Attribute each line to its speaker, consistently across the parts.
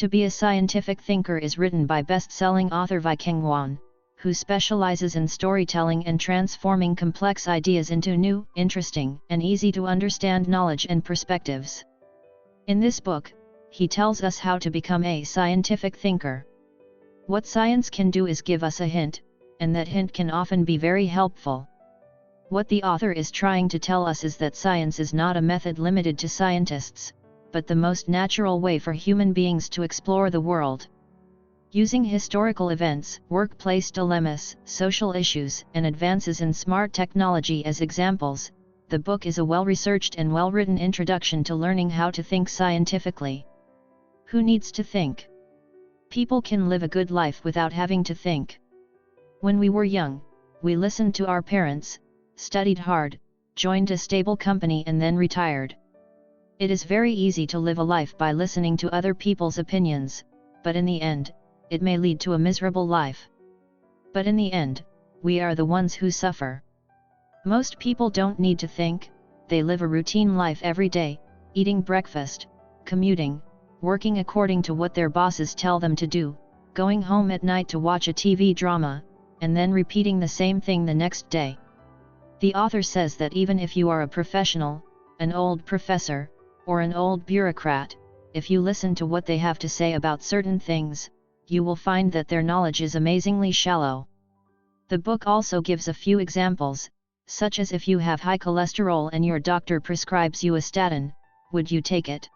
Speaker 1: To Be a Scientific Thinker is written by best-selling author Weikang Wan, who specializes in storytelling and transforming complex ideas into new, interesting, and easy-to-understand knowledge and perspectives. In this book, he tells us how to become a scientific thinker. What science can do is give us a hint, and that hint can often be very helpful. What the author is trying to tell us is that science is not a method limited to scientists, but the most natural way for human beings to explore the world. Using historical events, workplace dilemmas, social issues, and advances in smart technology as examples, the book is a well-researched and well-written introduction to learning how to think scientifically. Who needs to think? People can live a good life without having to think. When we were young, we listened to our parents, studied hard, joined a stable company and then retired. It is very easy to live a life by listening to other people's opinions, but in the end, it may lead to a miserable life. But in the end, we are the ones who suffer. Most people don't need to think, they live a routine life every day, eating breakfast, commuting, working according to what their bosses tell them to do, going home at night to watch a TV drama, and then repeating the same thing the next day. The author says that even if you are a professional, an old professor, or an old bureaucrat, if you listen to what they have to say about certain things, you will find that their knowledge is amazingly shallow. The book also gives a few examples, such as if you have high cholesterol and your doctor prescribes you a statin, would you take it?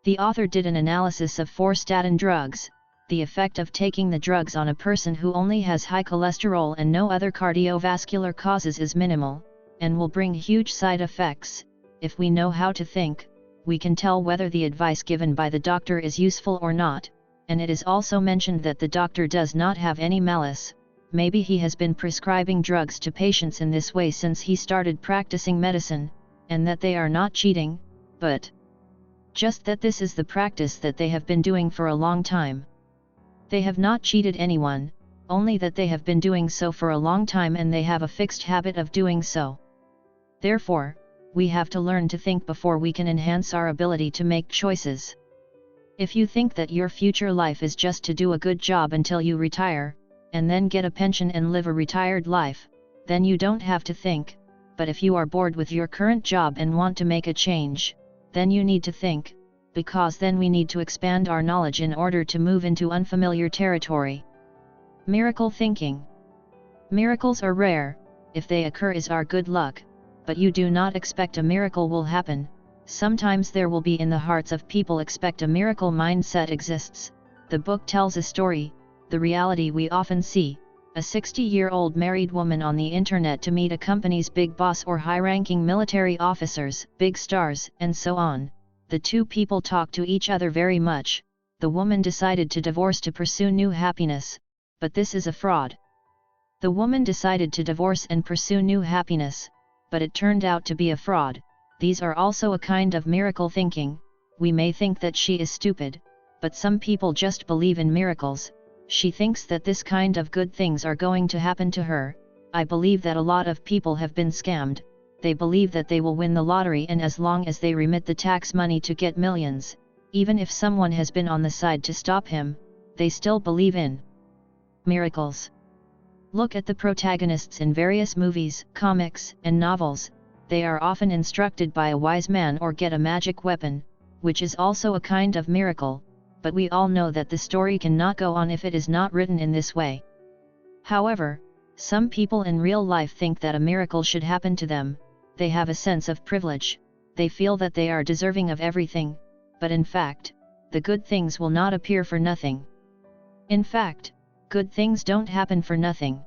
Speaker 1: The author did an analysis of 4 statin drugs. The effect of taking the drugs on a person who only has high cholesterol and no other cardiovascular causes is minimal, and will bring huge side effects. If we know how to think, we can tell whether the advice given by the doctor is useful or not, and it is also mentioned that the doctor does not have any malice. Maybe he has been prescribing drugs to patients in this way since he started practicing medicine, and that they are not cheating, but just that this is the practice that they have been doing for a long time. They have not cheated anyone, only that they have been doing so for a long time and they have a fixed habit of doing so. Therefore, we have to learn to think before we can enhance our ability to make choices. If you think that your future life is just to do a good job until you retire, and then get a pension and live a retired life, then you don't have to think. But if you are bored with your current job and want to make a change, then you need to think, because then we need to expand our knowledge in order to move into unfamiliar territory. Miracle thinking. Miracles are rare. If they occur is our good luck, but you do not expect a miracle will happen. Sometimes there will be in the hearts of people expect a miracle mindset exists. The book tells a story, the reality we often see, a 60-year-old married woman on the internet to meet a company's big boss or high-ranking military officers, big stars, and so on. The two people talk to each other very much. The woman decided to divorce to pursue new happiness, but this is a fraud. The woman decided to divorce and pursue new happiness, but it turned out to be a fraud. These are also a kind of miracle thinking. We may think that she is stupid, but some people just believe in miracles. She thinks that this kind of good things are going to happen to her. I believe that a lot of people have been scammed. They believe that they will win the lottery, and as long as they remit the tax money to get millions, even if someone has been on the side to stop him, they still believe in miracles. Look at the protagonists in various movies, comics, and novels. They are often instructed by a wise man or get a magic weapon, which is also a kind of miracle, but we all know that the story cannot go on if it is not written in this way. However, some people in real life think that a miracle should happen to them. They have a sense of privilege. They feel that they are deserving of everything, but in fact, the good things will not appear for nothing. In fact, good things don't happen for nothing.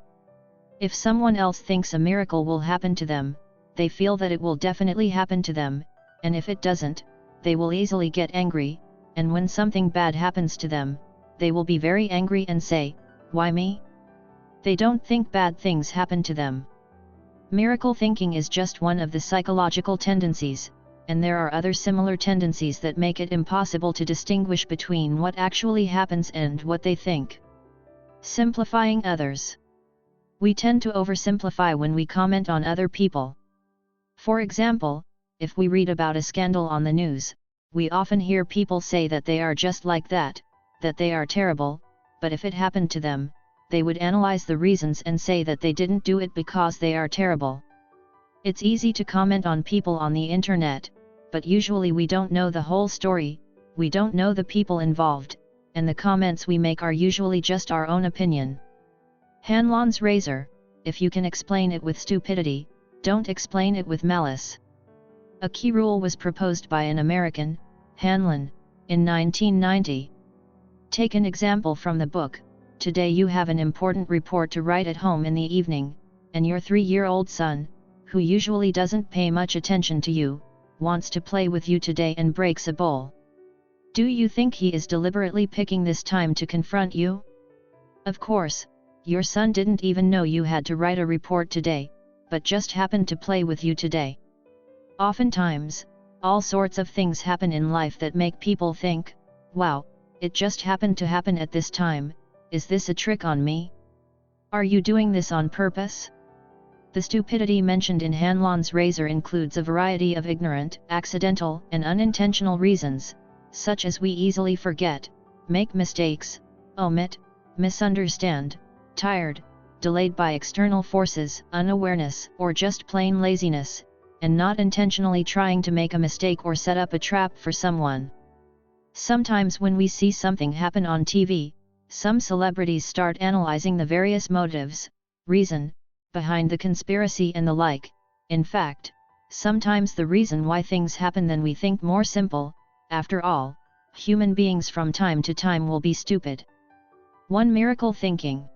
Speaker 1: If someone else thinks a miracle will happen to them, they feel that it will definitely happen to them, and if it doesn't, they will easily get angry, and when something bad happens to them, they will be very angry and say, "Why me?" They don't think bad things happen to them. Miracle thinking is just one of the psychological tendencies, and there are other similar tendencies that make it impossible to distinguish between what actually happens and what they think. Simplifying others. We tend to oversimplify when we comment on other people. For example, if we read about a scandal on the news, we often hear people say that they are just like that, that they are terrible, but if it happened to them, they would analyze the reasons and say that they didn't do it because they are terrible. It's easy to comment on people on the internet, but usually we don't know the whole story, we don't know the people involved, and the comments we make are usually just our own opinion. Hanlon's razor: if you can explain it with stupidity, don't explain it with malice. A key rule was proposed by an American, Hanlon, in 1990. Take an example from the book. Today you have an important report to write at home in the evening, and your 3-year-old son, who usually doesn't pay much attention to you, wants to play with you today and breaks a bowl. Do you think he is deliberately picking this time to confront you? Of course, your son didn't even know you had to write a report today, but just happened to play with you today. Oftentimes, all sorts of things happen in life that make people think, wow, it just happened to happen at this time, is this a trick on me? Are you doing this on purpose? The stupidity mentioned in Hanlon's razor includes a variety of ignorant, accidental, and unintentional reasons, such as we easily forget, make mistakes, omit, misunderstand, tired, delayed by external forces, unawareness, or just plain laziness, and not intentionally trying to make a mistake or set up a trap for someone. Sometimes when we see something happen on TV, some celebrities start analyzing the various motives, reason, behind the conspiracy and the like. In fact, sometimes the reason why things happen than we think more simple. After all, human beings from time to time will be stupid. 1. Miracle thinking.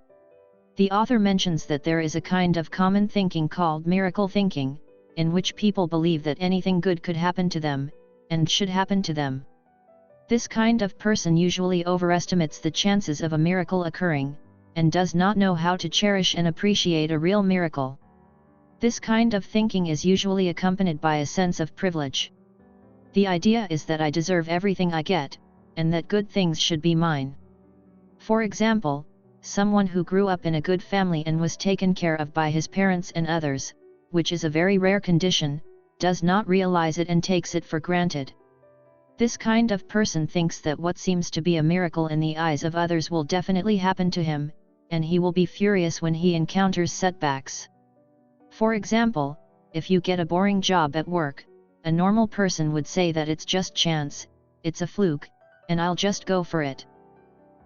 Speaker 1: The author mentions that there is a kind of common thinking called miracle thinking, in which people believe that anything good could happen to them, and should happen to them. This kind of person usually overestimates the chances of a miracle occurring, and does not know how to cherish and appreciate a real miracle. This kind of thinking is usually accompanied by a sense of privilege. The idea is that I deserve everything I get, and that good things should be mine. For example, someone who grew up in a good family and was taken care of by his parents and others, which is a very rare condition, does not realize it and takes it for granted. This kind of person thinks that what seems to be a miracle in the eyes of others will definitely happen to him, and he will be furious when he encounters setbacks. For example, if you get a boring job at work, a normal person would say that it's just chance, it's a fluke, and I'll just go for it.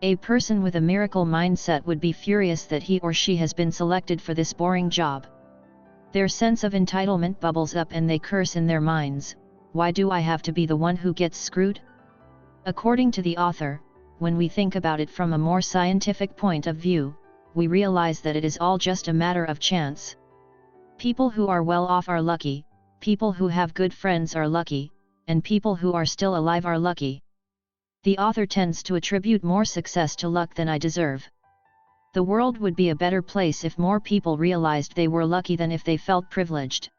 Speaker 1: A person with a miracle mindset would be furious that he or she has been selected for this boring job. Their sense of entitlement bubbles up and they curse in their minds, why do I have to be the one who gets screwed? According to the author, when we think about it from a more scientific point of view, we realize that it is all just a matter of chance. People who are well off are lucky, people who have good friends are lucky, and people who are still alive are lucky. The author tends to attribute more success to luck than I deserve. The world would be a better place if more people realized they were lucky than if they felt privileged.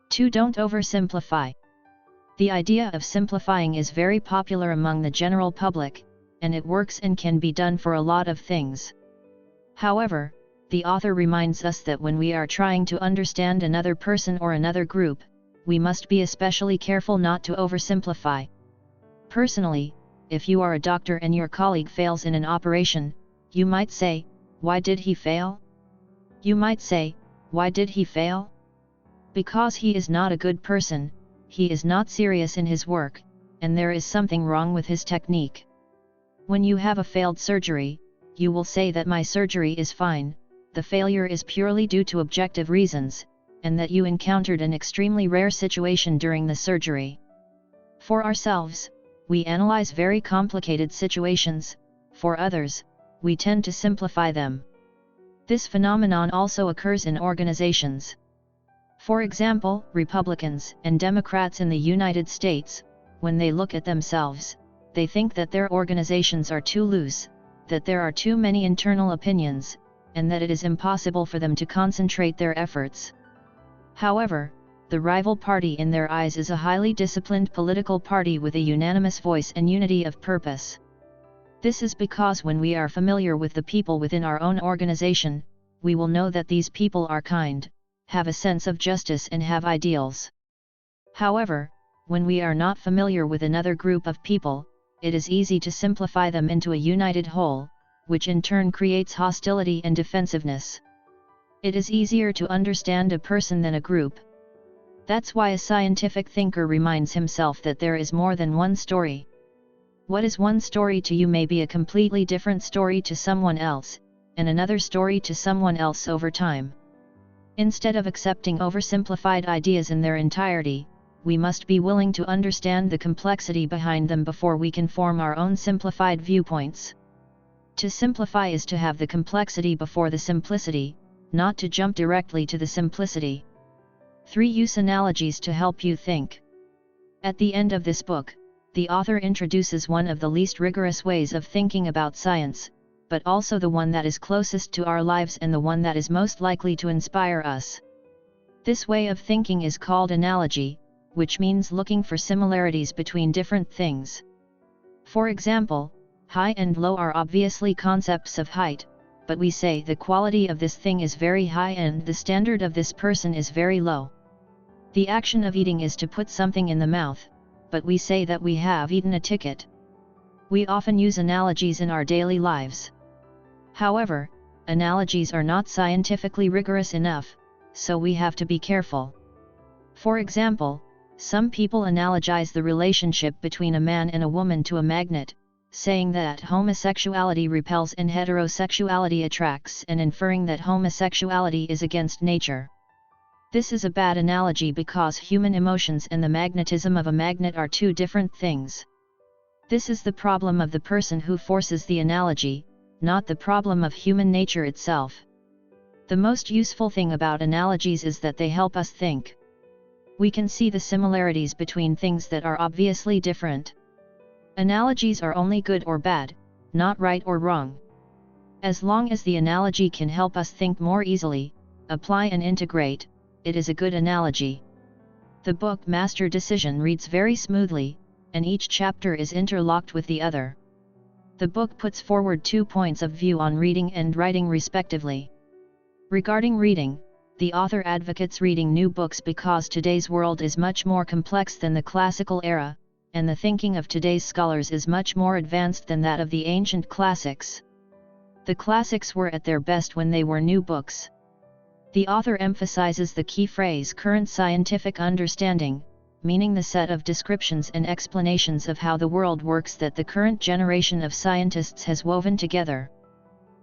Speaker 1: 2. Don't oversimplify. The idea of simplifying is very popular among the general public, and it works and can be done for a lot of things. However, the author reminds us that when we are trying to understand another person or another group, we must be especially careful not to oversimplify. Personally, if you are a doctor and your colleague fails in an operation, you might say, why did he fail? You might say, why did he fail? Because he is not a good person, he is not serious in his work, and there is something wrong with his technique. When you have a failed surgery, you will say that my surgery is fine, the failure is purely due to objective reasons, and that you encountered an extremely rare situation during the surgery. For ourselves, we analyze very complicated situations, for others, we tend to simplify them. This phenomenon also occurs in organizations. For example, Republicans and Democrats in the United States, when they look at themselves, they think that their organizations are too loose, that there are too many internal opinions, and that it is impossible for them to concentrate their efforts. However, the rival party in their eyes is a highly disciplined political party with a unanimous voice and unity of purpose. This is because when we are familiar with the people within our own organization, we will know that these people are kind, have a sense of justice and have ideals. However, when we are not familiar with another group of people, it is easy to simplify them into a united whole, which in turn creates hostility and defensiveness. It is easier to understand a person than a group. That's why a scientific thinker reminds himself that there is more than one story. What is one story to you may be a completely different story to someone else, and another story to someone else over time. Instead of accepting oversimplified ideas in their entirety, we must be willing to understand the complexity behind them before we can form our own simplified viewpoints. To simplify is to have the complexity before the simplicity, not to jump directly to the simplicity. 3. Use analogies to help you think. At the end of this book, the author introduces one of the least rigorous ways of thinking about science, but also the one that is closest to our lives and the one that is most likely to inspire us. This way of thinking is called analogy, which means looking for similarities between different things. For example, high and low are obviously concepts of height, but we say the quality of this thing is very high and the standard of this person is very low. The action of eating is to put something in the mouth, but we say that we have eaten a ticket. We often use analogies in our daily lives. However, analogies are not scientifically rigorous enough, so we have to be careful. For example, some people analogize the relationship between a man and a woman to a magnet, saying that homosexuality repels and heterosexuality attracts, and inferring that homosexuality is against nature. This is a bad analogy because human emotions and the magnetism of a magnet are two different things. This is the problem of the person who forces the analogy, not the problem of human nature itself. The most useful thing about analogies is that they help us think. We can see the similarities between things that are obviously different. Analogies are only good or bad, not right or wrong. As long as the analogy can help us think more easily, apply and integrate, it is a good analogy. The book Master Decision reads very smoothly, and each chapter is interlocked with the other. The book puts forward 2 points of view on reading and writing respectively. Regarding reading, the author advocates reading new books because today's world is much more complex than the classical era, and the thinking of today's scholars is much more advanced than that of the ancient classics. The classics were at their best when they were new books. The author emphasizes the key phrase current scientific understanding, meaning the set of descriptions and explanations of how the world works that the current generation of scientists has woven together.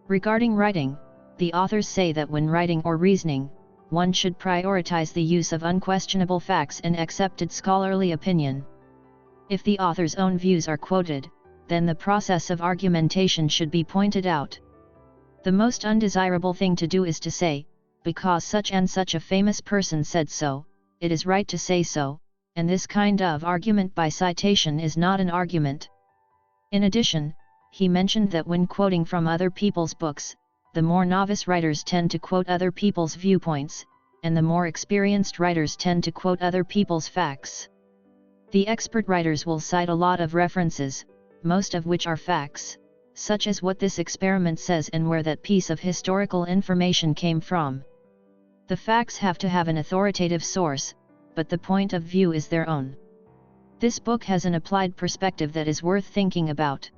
Speaker 1: Regarding writing, the authors say that when writing or reasoning, one should prioritize the use of unquestionable facts and accepted scholarly opinion. If the author's own views are quoted, then the process of argumentation should be pointed out. The most undesirable thing to do is to say, because such and such a famous person said so, it is right to say so, and this kind of argument by citation is not an argument. In addition, he mentioned that when quoting from other people's books, the more novice writers tend to quote other people's viewpoints, and the more experienced writers tend to quote other people's facts. The expert writers will cite a lot of references, most of which are facts, such as what this experiment says and where that piece of historical information came from. The facts have to have an authoritative source, but the point of view is their own. This book has an applied perspective that is worth thinking about.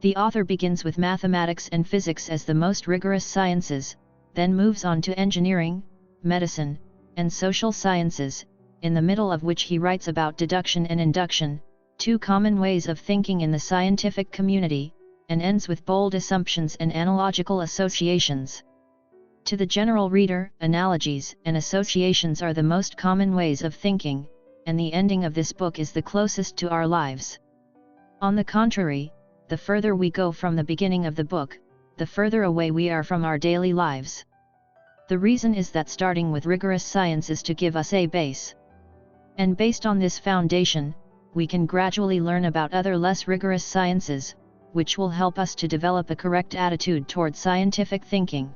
Speaker 1: The author begins with mathematics and physics as the most rigorous sciences, then moves on to engineering, medicine, and social sciences, in the middle of which he writes about deduction and induction, 2 common ways of thinking in the scientific community, and ends with bold assumptions and analogical associations. To the general reader, analogies and associations are the most common ways of thinking, and the ending of this book is the closest to our lives. On the contrary, the further we go from the beginning of the book, the further away we are from our daily lives. The reason is that starting with rigorous science is to give us a base. And based on this foundation, we can gradually learn about other less rigorous sciences, which will help us to develop a correct attitude toward scientific thinking.